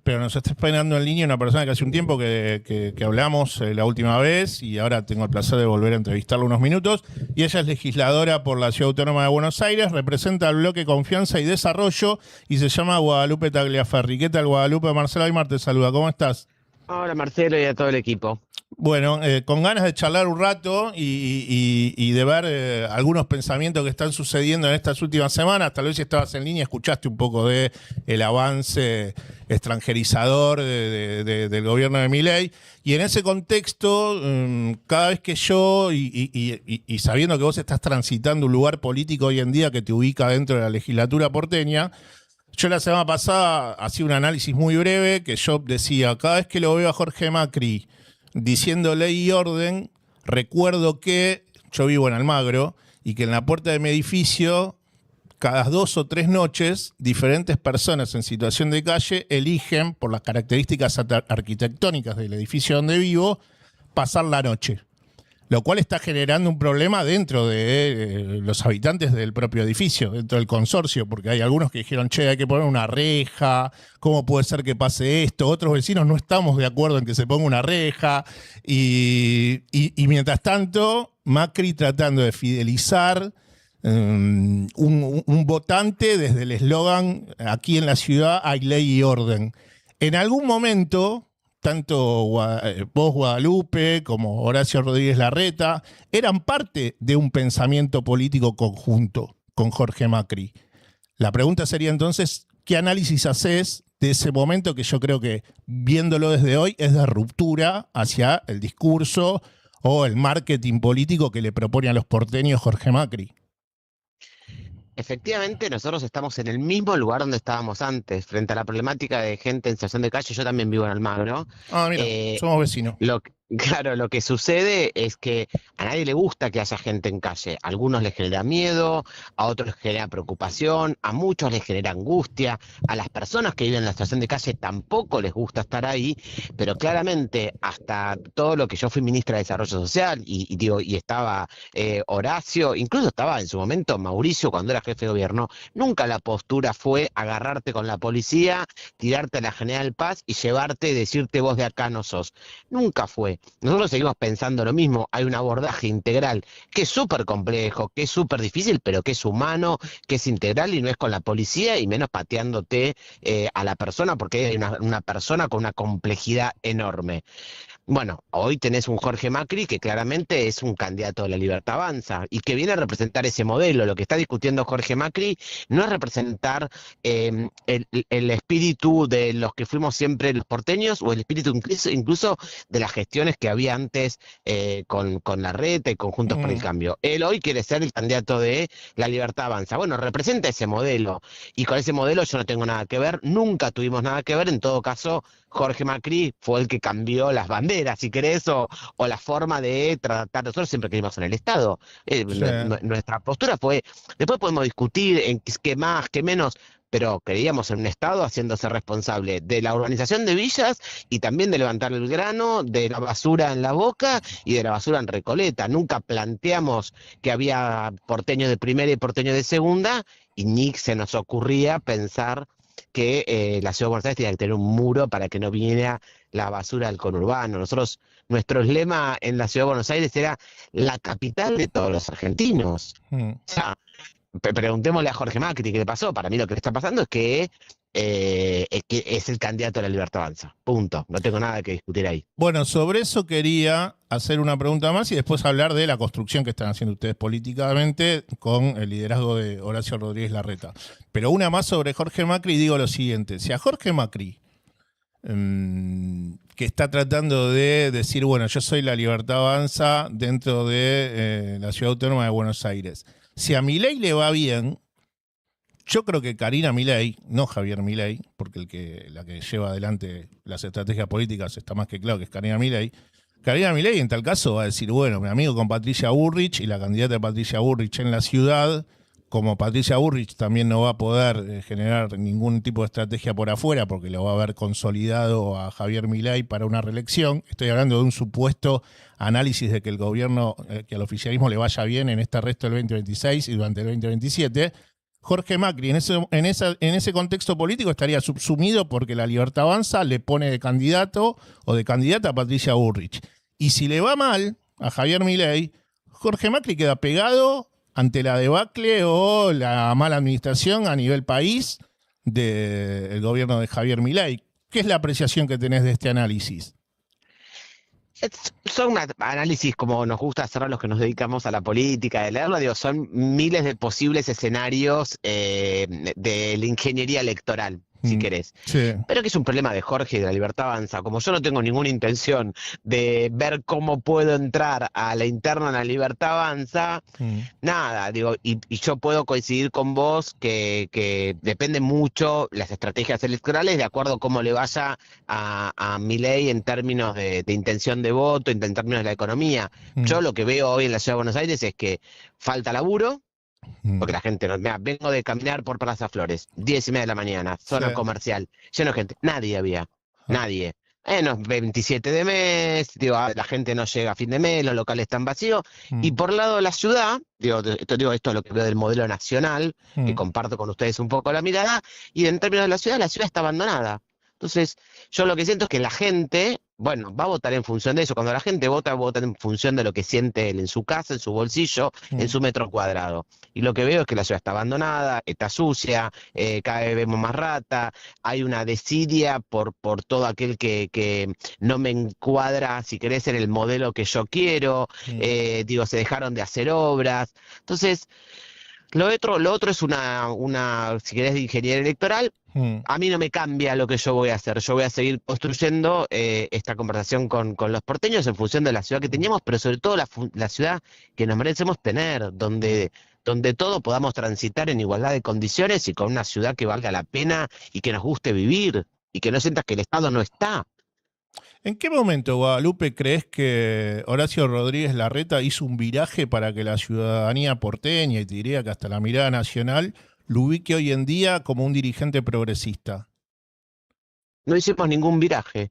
Pero nos está esperando en línea una persona que hace un tiempo que hablamos la última vez y ahora tengo el placer de volver a entrevistarla unos minutos. Y ella es legisladora por la Ciudad Autónoma de Buenos Aires, representa el bloque Confianza y Desarrollo y se llama Guadalupe Tagliaferri. ¿Qué tal, Guadalupe? Marcelo Aymar te saluda. ¿Cómo estás? Hola Marcelo y a todo el equipo. Bueno, con ganas de charlar un rato y de ver algunos pensamientos que están sucediendo en estas últimas semanas. Tal vez si estabas en línea escuchaste un poco de el avance extranjerizador del gobierno de Milei. Y en ese contexto, cada vez que yo, y sabiendo que vos estás transitando un lugar político hoy en día que te ubica dentro de la legislatura porteña, yo la semana pasada hacía un análisis muy breve que yo decía, cada vez que lo veo a Jorge Macri diciendo ley y orden, recuerdo que yo vivo en Almagro y que en la puerta de mi edificio, cada 2 o 3 noches, diferentes personas en situación de calle eligen, por las características arquitectónicas del edificio donde vivo, pasar la noche. Lo cual está generando un problema dentro de los habitantes del propio edificio, dentro del consorcio, porque hay algunos que dijeron, che, hay que poner una reja, ¿cómo puede ser que pase esto? Otros vecinos no estamos de acuerdo en que se ponga una reja. Y mientras tanto, Macri tratando de fidelizar un votante desde el eslogan, aquí en la ciudad hay ley y orden. En algún momento tanto vos, Guadalupe, como Horacio Rodríguez Larreta, eran parte de un pensamiento político conjunto con Jorge Macri. La pregunta sería entonces, ¿qué análisis haces de ese momento que yo creo que, viéndolo desde hoy, es de ruptura hacia el discurso o el marketing político que le propone a los porteños Jorge Macri? Efectivamente, nosotros estamos en el mismo lugar donde estábamos antes, frente a la problemática de gente en situación de calle. Yo también vivo en Almagro. Ah, mira, Eh, somos vecinos. claro, lo que sucede es que a nadie le gusta que haya gente en calle. A algunos les genera miedo, a otros les genera preocupación, a muchos les genera angustia, a las personas que viven en la situación de calle tampoco les gusta estar ahí, pero claramente hasta todo lo que yo fui ministra de Desarrollo Social y estaba Horacio, incluso estaba en su momento Mauricio cuando era jefe de gobierno, nunca la postura fue agarrarte con la policía, tirarte a la General Paz y llevarte y decirte vos de acá no sos. Nunca fue. Nosotros seguimos pensando lo mismo, hay un abordaje integral que es súper complejo, que es súper difícil, pero que es humano, que es integral y no es con la policía y menos pateándote a la persona porque hay una persona con una complejidad enorme. Bueno, hoy tenés un Jorge Macri que claramente es un candidato de la Libertad Avanza y que viene a representar ese modelo. Lo que está discutiendo Jorge Macri no es representar el espíritu de los que fuimos siempre los porteños o el espíritu incluso de las gestiones que había antes con Larreta y con Juntos por el Mm. Cambio. Él hoy quiere ser el candidato de la Libertad Avanza. Bueno, representa ese modelo y con ese modelo yo no tengo nada que ver, nunca tuvimos nada que ver, en todo caso Jorge Macri fue el que cambió las banderas, si querés, o la forma de tratar. Nosotros siempre creímos en el Estado. Sí. Nuestra postura fue, después podemos discutir en qué más, qué menos, pero creíamos en un Estado haciéndose responsable de la urbanización de villas y también de levantar el grano, de la basura en La Boca y de la basura en Recoleta. Nunca planteamos que había porteños de primera y porteños de segunda, y ni se nos ocurría pensar que la ciudad de Buenos Aires tenía que tener un muro para que no viniera la basura del conurbano. Nuestro lema en la ciudad de Buenos Aires era la capital de todos los argentinos. Mm. O sea, preguntémosle a Jorge Macri qué le pasó. Para mí lo que le está pasando es que es el candidato de la Libertad Avanza. Punto. No tengo nada que discutir ahí. Bueno, sobre eso quería hacer una pregunta más y después hablar de la construcción que están haciendo ustedes políticamente con el liderazgo de Horacio Rodríguez Larreta. Pero una más sobre Jorge Macri, digo lo siguiente. Si a Jorge Macri, que está tratando de decir, bueno, yo soy la Libertad Avanza dentro de la Ciudad Autónoma de Buenos Aires, si a Milei le va bien, yo creo que Karina Milei, no Javier Milei, porque la que lleva adelante las estrategias políticas está más que claro que es Karina Milei. Karina Milei en tal caso va a decir, bueno, mi amigo con Patricia Bullrich y la candidata de Patricia Bullrich en la ciudad, como Patricia Bullrich también no va a poder generar ningún tipo de estrategia por afuera porque lo va a haber consolidado a Javier Milei para una reelección. Estoy hablando de un supuesto análisis de que el gobierno, que al oficialismo le vaya bien en este resto del 2026 y durante el 2027. Jorge Macri en ese contexto político estaría subsumido porque La Libertad Avanza le pone de candidato o de candidata a Patricia Bullrich. Y si le va mal a Javier Milei, Jorge Macri queda pegado ante la debacle o la mala administración a nivel país del gobierno de Javier Milei. ¿Qué es la apreciación que tenés de este análisis? Son análisis como nos gusta hacer a los que nos dedicamos a la política, de leerlo, digo, son miles de posibles escenarios de la ingeniería electoral, si querés. Sí. Pero que es un problema de Jorge y de La Libertad Avanza. Como yo no tengo ninguna intención de ver cómo puedo entrar a la interna de La Libertad Avanza, nada, digo, y yo puedo coincidir con vos que depende mucho las estrategias electorales de acuerdo a cómo le vaya a Milei en términos de intención de voto, en términos de la economía. Yo lo que veo hoy en la Ciudad de Buenos Aires es que falta laburo, porque la gente, mirá, vengo de caminar por Plaza Flores, 10:30 de la mañana, zona comercial, lleno de gente, nadie había, nadie. No, 27 de mes, digo, la gente no llega a fin de mes, los locales están vacíos, y por el lado de la ciudad, esto es lo que veo del modelo nacional, que comparto con ustedes un poco la mirada, y en términos de la ciudad está abandonada. Entonces, yo lo que siento es que la gente, bueno, va a votar en función de eso. Cuando la gente vota en función de lo que siente él en su casa, en su bolsillo, en su metro cuadrado. Y lo que veo es que la ciudad está abandonada, está sucia, cada vez vemos más rata, hay una desidia por todo aquel que no me encuadra, si querés, en el modelo que yo quiero. Se dejaron de hacer obras. Entonces, lo otro es una, si querés, de ingeniería electoral. A mí no me cambia lo que yo voy a hacer. Yo voy a seguir construyendo esta conversación con los porteños en función de la ciudad que teníamos, pero sobre todo la ciudad que nos merecemos tener, donde todos podamos transitar en igualdad de condiciones y con una ciudad que valga la pena y que nos guste vivir y que no sientas que el Estado no está. ¿En qué momento, Guadalupe, crees que Horacio Rodríguez Larreta hizo un viraje para que la ciudadanía porteña, y te diría que hasta la mirada nacional, lo ubique hoy en día como un dirigente progresista? No hicimos ningún viraje.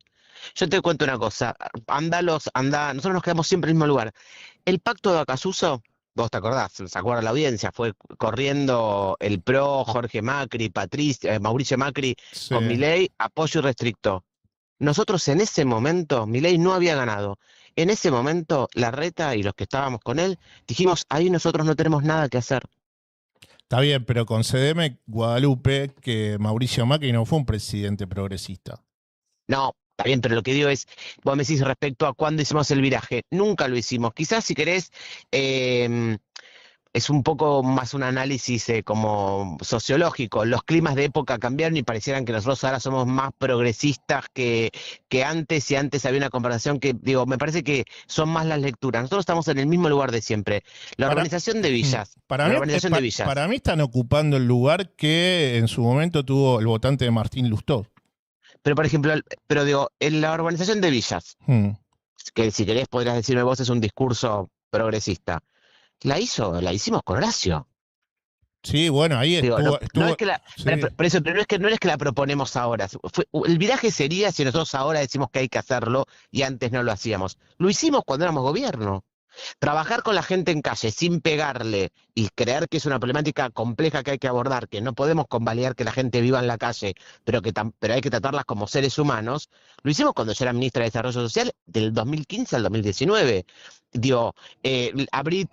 Yo te cuento una cosa, nosotros nos quedamos siempre en el mismo lugar. El pacto de Acasuso, vos te acordás, se acuerda la audiencia, fue corriendo el PRO, Jorge Macri, Mauricio Macri, con Milei, apoyo irrestricto. Nosotros en ese momento, Milei no había ganado. En ese momento, Larreta y los que estábamos con él, dijimos, ahí nosotros no tenemos nada que hacer. Está bien, pero concedeme, Guadalupe, que Mauricio Macri no fue un presidente progresista. No, está bien, pero lo que digo es, vos me decís respecto a cuándo hicimos el viraje. Nunca lo hicimos. Quizás, si querés, es un poco más un análisis como sociológico. Los climas de época cambiaron y parecieran que nosotros ahora somos más progresistas que antes, y antes había una conversación que, me parece que son más las lecturas. Nosotros estamos en el mismo lugar de siempre. La urbanización de villas. Para mí están ocupando el lugar que en su momento tuvo el votante de Martín Lustó. Pero, por ejemplo, en la urbanización de villas, que si querés podrías decirme vos es un discurso progresista. La hicimos con Horacio. Sí, bueno, ahí estuvo. No es que no es que la proponemos ahora. El viraje sería si nosotros ahora decimos que hay que hacerlo y antes no lo hacíamos. Lo hicimos cuando éramos gobierno. Trabajar con la gente en calle sin pegarle y creer que es una problemática compleja que hay que abordar, que no podemos convalidar que la gente viva en la calle, pero hay que tratarlas como seres humanos, lo hicimos cuando yo era ministra de Desarrollo Social del 2015 al 2019. Abrí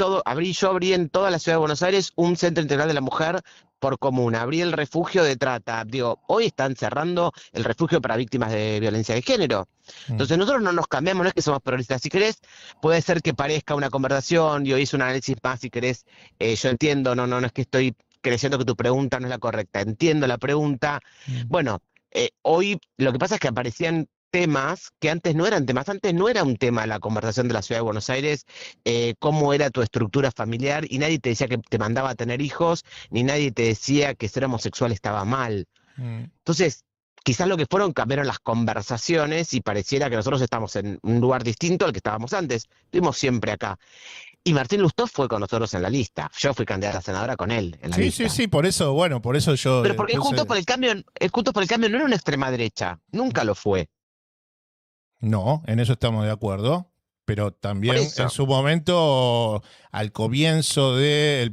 en toda la ciudad de Buenos Aires un centro integral de la mujer por comuna, abrí el refugio de trata. Hoy están cerrando el refugio para víctimas de violencia de género. Entonces nosotros no nos cambiamos, no es que somos progresistas. Si querés, puede ser que parezca una conversación, yo hice un análisis más, si querés, yo entiendo, no es que estoy creyendo que tu pregunta no es la correcta, entiendo la pregunta. Bueno, hoy lo que pasa es que aparecían temas que antes no eran temas. Antes no era un tema la conversación de la ciudad de Buenos Aires, cómo era tu estructura familiar, y nadie te decía que te mandaba a tener hijos, ni nadie te decía que ser homosexual estaba mal. Entonces, quizás lo que cambiaron las conversaciones y pareciera que nosotros estamos en un lugar distinto al que estábamos antes. Estuvimos siempre acá. Y Martín Lustó fue con nosotros en la lista. Yo fui candidata a senadora con él en la lista. Sí, por eso yo... Pero porque Juntos por el Cambio no era una extrema derecha. Nunca lo fue. No, en eso estamos de acuerdo. pero Por también en eso. su momento, al comienzo de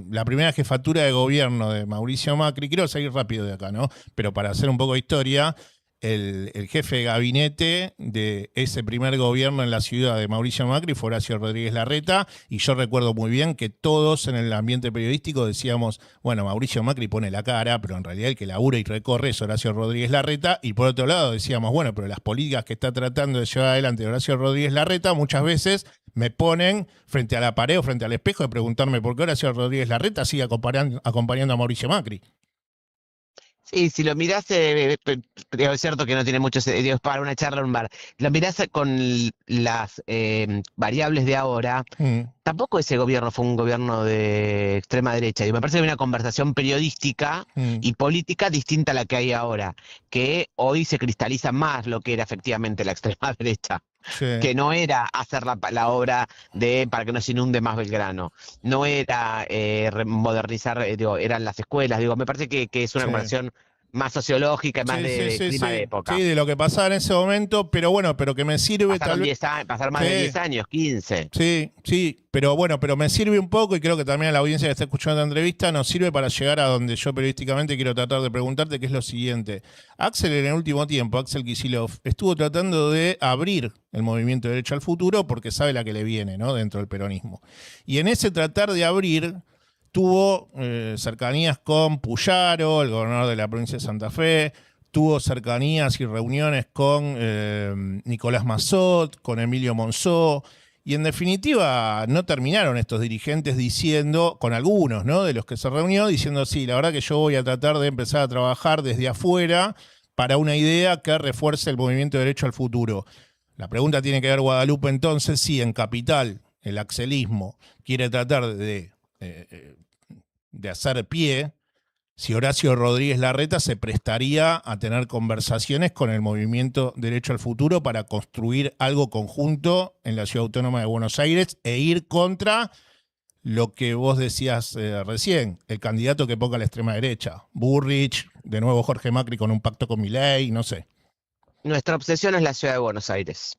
la primera jefatura de gobierno de Mauricio Macri, quiero salir rápido de acá, ¿no? Pero para hacer un poco de historia, el jefe de gabinete de ese primer gobierno en la ciudad de Mauricio Macri fue Horacio Rodríguez Larreta, y yo recuerdo muy bien que todos en el ambiente periodístico decíamos, bueno, Mauricio Macri pone la cara, pero en realidad el que labura y recorre es Horacio Rodríguez Larreta, y por otro lado decíamos, bueno, pero las políticas que está tratando de llevar adelante Horacio Rodríguez Larreta muchas veces me ponen frente a la pared o frente al espejo de preguntarme por qué Horacio Rodríguez Larreta sigue acompañando a Mauricio Macri. Sí, si lo mirás, es cierto que no tiene mucho sentido, es para una charla en un bar. Lo mirás con las variables de ahora. Mm, Tampoco ese gobierno fue un gobierno de extrema derecha. Y me parece que hay una conversación periodística mm, y política distinta a la que hay ahora, que hoy se cristaliza más lo que era efectivamente la extrema derecha, sí. que no era hacer la obra de para que no se inunde más Belgrano, no era modernizar, digo, eran las escuelas, digo, me parece que es una Sí. conversación más sociológica y más Sí, sí, de sí, clima de sí. Sí, época. de lo que pasaba en ese momento, pero bueno, pero que me sirve tal Pasaron vez. 10 años, pasaron más de Sí, 10 años, 15. sí, sí, pero bueno, pero me sirve un poco, y creo que también a la audiencia que está escuchando esta entrevista nos sirve para llegar a donde yo periodísticamente quiero tratar de preguntarte, que es lo siguiente. Axel, en el último tiempo, Axel Kicillof, estuvo tratando de abrir el movimiento de Derecha al Futuro porque sabe la que le viene, ¿no? Dentro del peronismo. Y en ese tratar de abrir, tuvo cercanías con Puyaro, el gobernador de la provincia de Santa Fe, tuvo cercanías y reuniones con Nicolás Massot, con Emilio Monzó, y en definitiva no terminaron estos dirigentes diciendo, con algunos, ¿no?, de los que se reunió, diciendo, sí, la verdad que yo voy a tratar de empezar a trabajar desde afuera para una idea que refuerce el movimiento de derecho al futuro. La pregunta tiene que ver, Guadalupe, entonces, si en Capital el axelismo quiere tratar de hacer pie, si Horacio Rodríguez Larreta se prestaría a tener conversaciones con el movimiento Derecho al Futuro para construir algo conjunto en la Ciudad Autónoma de Buenos Aires e ir contra lo que vos decías recién, el candidato que ponga a la extrema derecha, Burrich, de nuevo Jorge Macri con un pacto con Milei, no sé. Nuestra obsesión es la ciudad de Buenos Aires.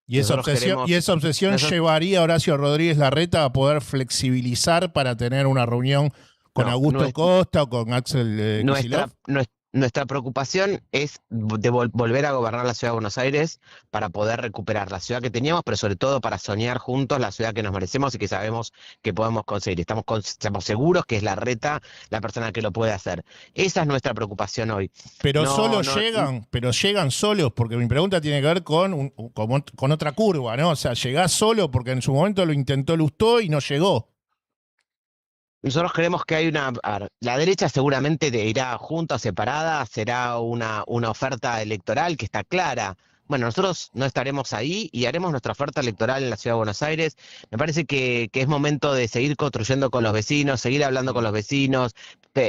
Nosotros Y queremos, esa obsesión nosotros, llevaría a Horacio Rodríguez Larreta a poder flexibilizar para tener una reunión con no, Augusto Costa o con Axel Kicillof. nuestra preocupación es de volver a gobernar la ciudad de Buenos Aires para poder recuperar la ciudad que teníamos, pero sobre todo para soñar juntos la ciudad que nos merecemos y que sabemos que podemos conseguir. Estamos seguros que es Larreta la persona que lo puede hacer. Esa es nuestra preocupación hoy. Pero No, solo no, llegan, pero llegan solos, porque mi pregunta tiene que ver con otra curva, ¿no? O sea, llegás solo porque en su momento lo intentó Lustó y no llegó. nosotros creemos que hay a ver, la derecha seguramente irá junta, separada, será una oferta electoral que está clara. Bueno, nosotros no estaremos ahí y haremos nuestra oferta electoral en la Ciudad de Buenos Aires. Me parece que es momento de seguir construyendo con los vecinos, seguir hablando con los vecinos,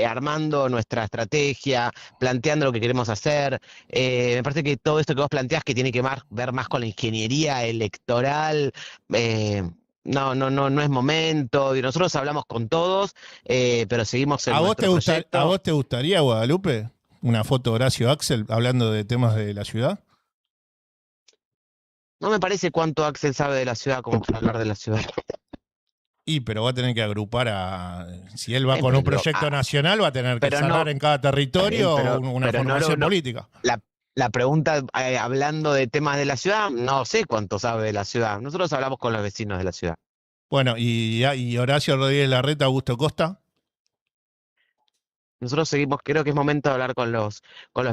armando nuestra estrategia, planteando lo que queremos hacer. Me parece que todo esto que vos planteás que tiene que ver más con la ingeniería electoral. eh, no es momento. Y nosotros hablamos con todos, pero seguimos en nuestro ¿A proyecto. vos te gustaría, Guadalupe, una foto de Horacio Axel hablando de temas de la ciudad? No me parece cuánto Axel sabe de la ciudad como para hablar de la ciudad. Y pero va a tener que agrupar a. Si él va con un Pero, proyecto nacional, va a tener que pero cerrar no, en cada territorio una pero no, formación política. la, la pregunta hablando de temas de la ciudad, no sé cuánto sabe de la ciudad. Nosotros hablamos con los vecinos de la ciudad. Bueno, y Horacio Rodríguez Larreta, Augusto Costa. Nosotros seguimos, creo que es momento de hablar con los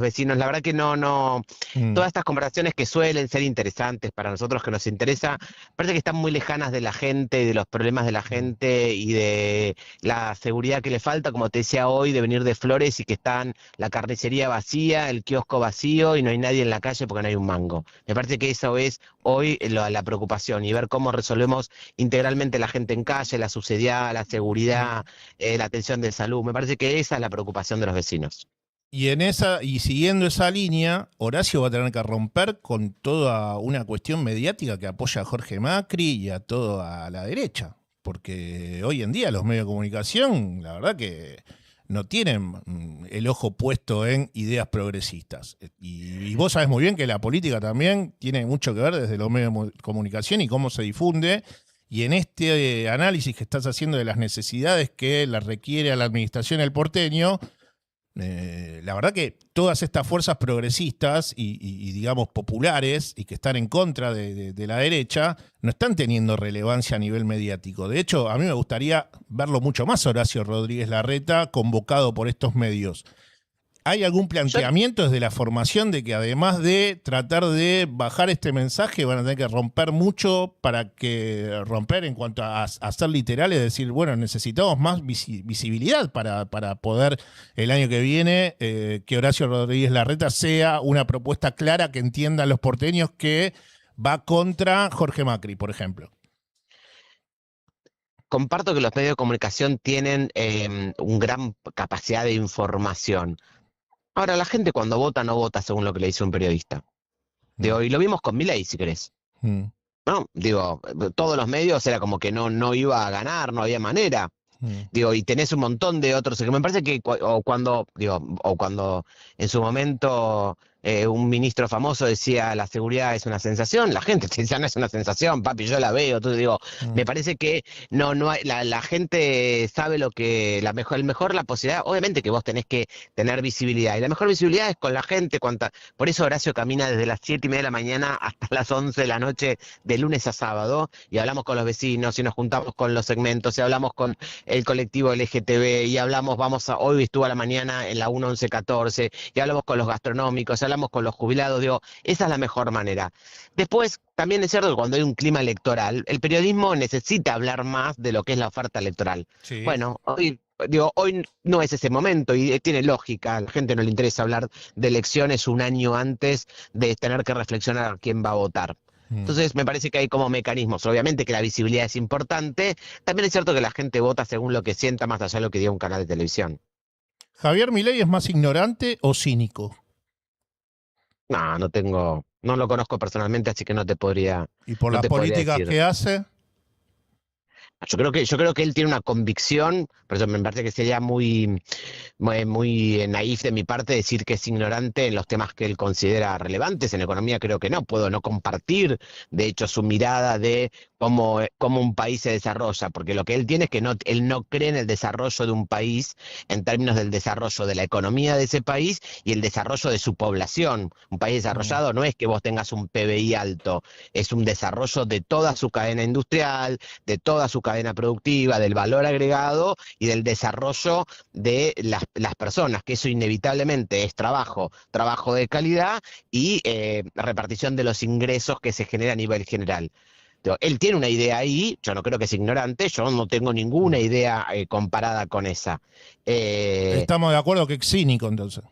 vecinos. La verdad que no, Mm. todas estas conversaciones que suelen ser interesantes para nosotros, que nos interesa, parece que están muy lejanas de la gente, de los problemas de la gente y de la seguridad que le falta, como te decía hoy, de venir de Flores y que están la carnicería vacía, el kiosco vacío y no hay nadie en la calle porque no hay un mango. Me parece que eso es hoy la preocupación y ver cómo resolvemos integralmente la gente en calle, la suciedad, la seguridad, la atención de salud. Me parece que esa es la preocupación de los vecinos. Y siguiendo esa línea, Horacio va a tener que romper con toda una cuestión mediática que apoya a Jorge Macri y a toda la derecha. Porque hoy en día los medios de comunicación, la verdad que no tienen el ojo puesto en ideas progresistas. Y vos sabés muy bien que la política también tiene mucho que ver desde los medios de comunicación y cómo se difunde. Y en este análisis que estás haciendo de las necesidades que la requiere a la administración el porteño, la verdad que todas estas fuerzas progresistas y digamos populares y que están en contra de la derecha no están teniendo relevancia a nivel mediático. De hecho, a mí me gustaría verlo mucho más Horacio Rodríguez Larreta convocado por estos medios. ¿Hay algún planteamiento desde la formación de que además de tratar de bajar este mensaje van a tener que romper mucho para que romper en cuanto a ser literales, decir, bueno, necesitamos más visibilidad para poder el año que viene que Horacio Rodríguez Larreta sea una propuesta clara que entiendan los porteños que va contra Jorge Macri, por ejemplo? Comparto que los medios de comunicación tienen una gran capacidad de información. Ahora, la gente cuando vota no vota según lo que le dice un periodista. Digo, y lo vimos con Milei, si querés. ¿No? Digo, todos los medios era como que no iba a ganar, no había manera. Digo, y tenés un montón de otros. Que me parece que cuando en su momento un ministro famoso decía la seguridad es una sensación, la gente te decía no es una sensación, papi, yo la veo. Entonces digo, me parece que no hay, la gente sabe lo que, la posibilidad, obviamente que vos tenés que tener visibilidad, y la mejor visibilidad es con la gente, por eso Horacio camina desde las 7:30 de la mañana hasta las 11 de la noche, de lunes a sábado, y hablamos con los vecinos, y nos juntamos con los segmentos, y hablamos con el colectivo LGTB, y hablamos, hoy estuvo a la mañana en la 1114, y hablamos con los gastronómicos, hablamos con los jubilados, digo, esa es la mejor manera. Después, también es cierto que cuando hay un clima electoral, el periodismo necesita hablar más de lo que es la oferta electoral. Sí. Bueno, hoy no es ese momento y tiene lógica, a la gente no le interesa hablar de elecciones un año antes de tener que reflexionar a quién va a votar. Entonces me parece que hay como mecanismos, obviamente que la visibilidad es importante, también es cierto que la gente vota según lo que sienta más allá de lo que diga un canal de televisión. ¿Javier Milei es más ignorante o cínico? No lo conozco personalmente, así que no te podría. ¿Y por no las te podría políticas decir. que hace? Yo creo que él tiene una convicción, por eso me parece que sería muy naif de mi parte decir que es ignorante en los temas que él considera relevantes. En economía creo que no, puedo no compartir, de hecho, su mirada de cómo un país se desarrolla, porque lo que él tiene es que él no cree en el desarrollo de un país en términos del desarrollo de la economía de ese país y el desarrollo de su población. Un país desarrollado no es que vos tengas un PBI alto, es un desarrollo de toda su cadena industrial, de toda su cadena productiva, del valor agregado y del desarrollo de las personas, que eso inevitablemente es trabajo de calidad y la repartición de los ingresos que se genera a nivel general. Él tiene una idea ahí, yo no creo que sea ignorante, yo no tengo ninguna idea comparada con esa. Estamos de acuerdo que es cínico, entonces.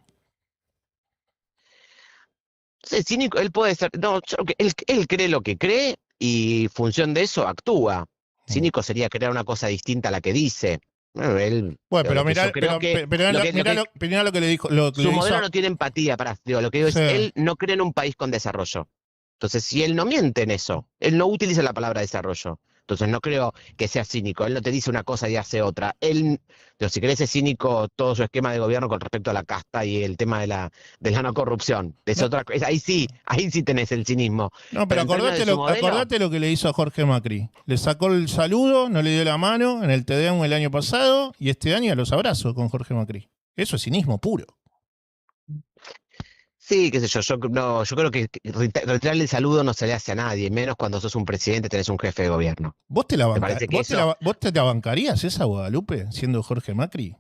Cínico, él puede ser, no, yo creo que él cree lo que cree y función de eso actúa. Cínico sería crear una cosa distinta a la que dice. Bueno, pero mirá lo que le dijo. Su modelo no tiene empatía, lo que digo es, él no cree en un país con desarrollo. Entonces, si él no miente en eso, él no utiliza la palabra desarrollo. Entonces, no creo que sea cínico. Él no te dice una cosa y hace otra. Si querés, es cínico todo su esquema de gobierno con respecto a la casta y el tema de la no corrupción. Ahí sí tenés el cinismo. No, pero acordate lo que le hizo a Jorge Macri. Le sacó el saludo, no le dio la mano en el TDM el año pasado y este año los abrazos con Jorge Macri. Eso es cinismo puro. Sí, qué sé yo, yo creo que retirarle el saludo no se le hace a nadie, menos cuando sos un presidente, tenés un jefe de gobierno. ¿Vos te la bancarías esa, Guadalupe, siendo Jorge Macri?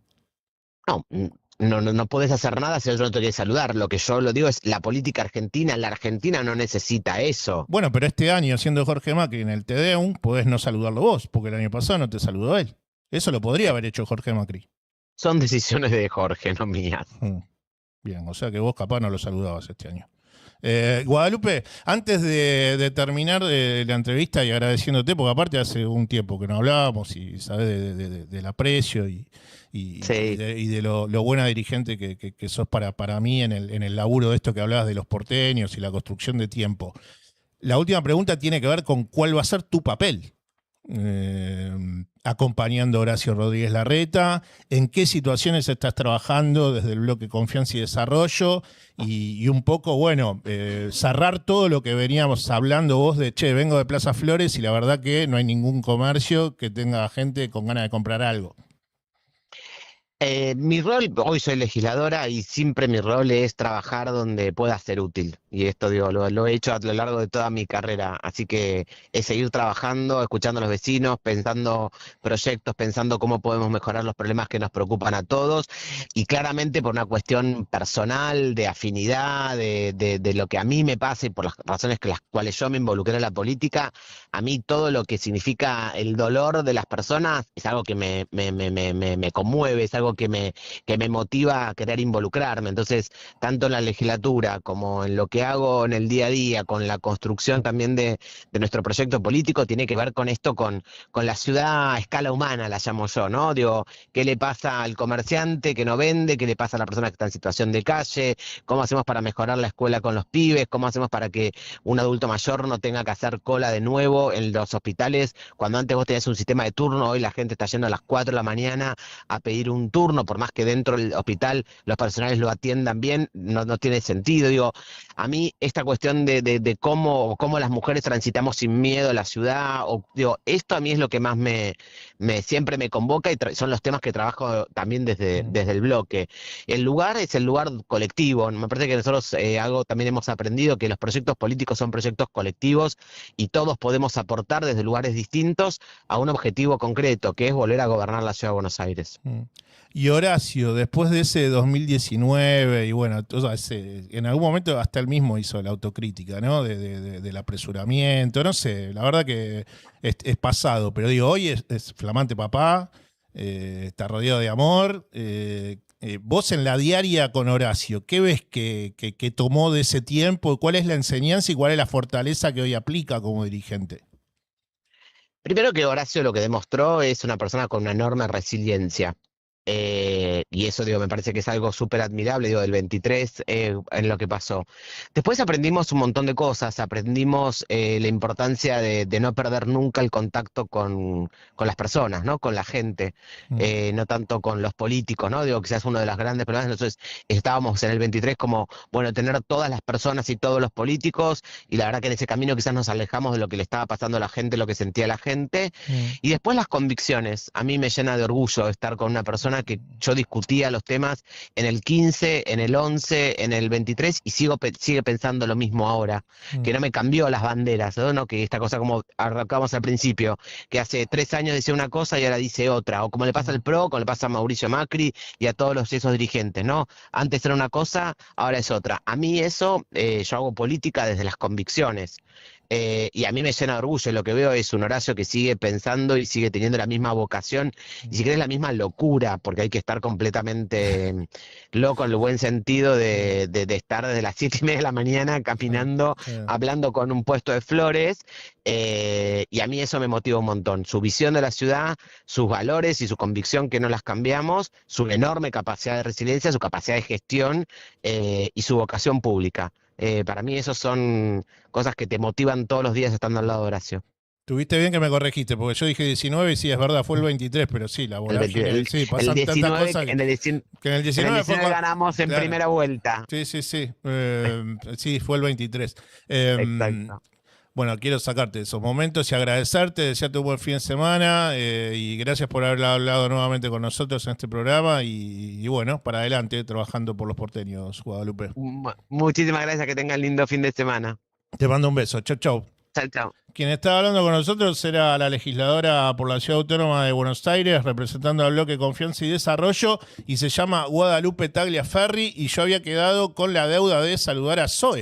No podés hacer nada si el otro no te quiere saludar. Lo que yo lo digo es la política argentina, la Argentina no necesita eso. Bueno, pero este año, siendo Jorge Macri en el TDEUM, podés no saludarlo vos, porque el año pasado no te saludó él. Eso lo podría haber hecho Jorge Macri. Son decisiones de Jorge, no mías. Bien, o sea que vos capaz no lo saludabas este año. Guadalupe, antes de terminar la entrevista y agradeciéndote, porque aparte hace un tiempo que no hablábamos y sabés del aprecio y de lo buena dirigente que sos para mí en el laburo de esto que hablabas de los porteños y la construcción de tiempo. La última pregunta tiene que ver con cuál va a ser tu papel acompañando a Horacio Rodríguez Larreta? ¿En qué situaciones estás trabajando desde el bloque Confianza y Desarrollo? Y un poco, bueno, cerrar todo lo que veníamos hablando vos de, che, vengo de Plaza Flores y la verdad que no hay ningún comercio que tenga gente con ganas de comprar algo. Mi rol, hoy soy legisladora y siempre mi rol es trabajar donde pueda ser útil. Y esto digo, lo he hecho a lo largo de toda mi carrera. Así que es seguir trabajando, escuchando a los vecinos, pensando proyectos, pensando cómo podemos mejorar los problemas que nos preocupan a todos. Y claramente por una cuestión personal, de afinidad, de lo que a mí me pasa y por las razones que las cuales yo me involucré en la política, a mí todo lo que significa el dolor de las personas es algo que me conmueve, es algo que me motiva a querer involucrarme. Entonces, tanto en la legislatura como en lo que hago en el día a día, con la construcción también de nuestro proyecto político, tiene que ver con esto, con la ciudad a escala humana, la llamo yo, ¿no? Digo, ¿qué le pasa al comerciante que no vende? ¿Qué le pasa a la persona que está en situación de calle? ¿Cómo hacemos para mejorar la escuela con los pibes? ¿Cómo hacemos para que un adulto mayor no tenga que hacer cola de nuevo en los hospitales? Cuando antes vos tenías un sistema de turno, hoy la gente está yendo a las 4 de la mañana a pedir un turno, por más que dentro del hospital los personales lo atiendan bien, no tiene sentido. Digo, a mí esta cuestión de cómo las mujeres transitamos sin miedo a la ciudad, digo, esto a mí es lo que más siempre me convoca y son los temas que trabajo también desde el bloque. El lugar es el lugar colectivo. Me parece que nosotros algo también hemos aprendido, que los proyectos políticos son proyectos colectivos y todos podemos aportar desde lugares distintos a un objetivo concreto, que es volver a gobernar la ciudad de Buenos Aires. Y Horacio, después de ese 2019, y bueno, en algún momento hasta él mismo hizo la autocrítica, ¿no? Del apresuramiento, no sé, la verdad que es pasado, pero digo, hoy es flamante papá, está rodeado de amor. Vos en la diaria con Horacio, ¿qué ves que tomó de ese tiempo? ¿Cuál es la enseñanza y cuál es la fortaleza que hoy aplica como dirigente? Primero que Horacio lo que demostró es una persona con una enorme resiliencia. Y eso, digo, me parece que es algo súper admirable, digo, del 23 en lo que pasó. Después aprendimos un montón de cosas, aprendimos la importancia de no perder nunca el contacto con las personas, ¿no? Con la gente, no tanto con los políticos, ¿no? Digo, quizás uno de los grandes problemas. Entonces, estábamos en el 23 como, bueno, tener todas las personas y todos los políticos, y la verdad que en ese camino quizás nos alejamos de lo que le estaba pasando a la gente, lo que sentía la gente. Y después las convicciones. A mí me llena de orgullo estar con una persona que yo discutía los temas en el 15, en el 11, en el 23 y sigue pensando lo mismo ahora, que no me cambió las banderas, ¿no? Que esta cosa como arrancamos al principio, que hace 3 años decía una cosa y ahora dice otra, o como le pasa al PRO, como le pasa a Mauricio Macri y a todos esos dirigentes, ¿no? Antes era una cosa, ahora es otra. A mí eso, yo hago política desde las convicciones. Y a mí me llena de orgullo. Lo que veo es un Horacio que sigue pensando y sigue teniendo la misma vocación y si querés la misma locura, porque hay que estar completamente loco en el buen sentido de estar desde las 7:30 de la mañana caminando, hablando con un puesto de flores. Y a mí eso me motiva un montón. Su visión de la ciudad, sus valores y su convicción que no las cambiamos, su enorme capacidad de resiliencia, su capacidad de gestión y su vocación pública. Para mí esos son cosas que te motivan todos los días estando al lado de Horacio. Tuviste bien que me corregiste, porque yo dije 19 y sí, es verdad, fue el 23, pero sí, la vorágine, sí, pasan tantas cosas que en el 19 ganamos en primera vuelta. Sí, sí, fue el 23. Exacto. Bueno, quiero sacarte de esos momentos y agradecerte, desearte un buen fin de semana y gracias por haber hablado nuevamente con nosotros en este programa y bueno, para adelante, trabajando por los porteños, Guadalupe. Muchísimas gracias, que tengan lindo fin de semana. Te mando un beso, chau, chau. Chau, chau. Quien estaba hablando con nosotros era la legisladora por la Ciudad Autónoma de Buenos Aires, representando al bloque Confianza y Desarrollo, y se llama Guadalupe Tagliaferri, y yo había quedado con la deuda de saludar a Zoe.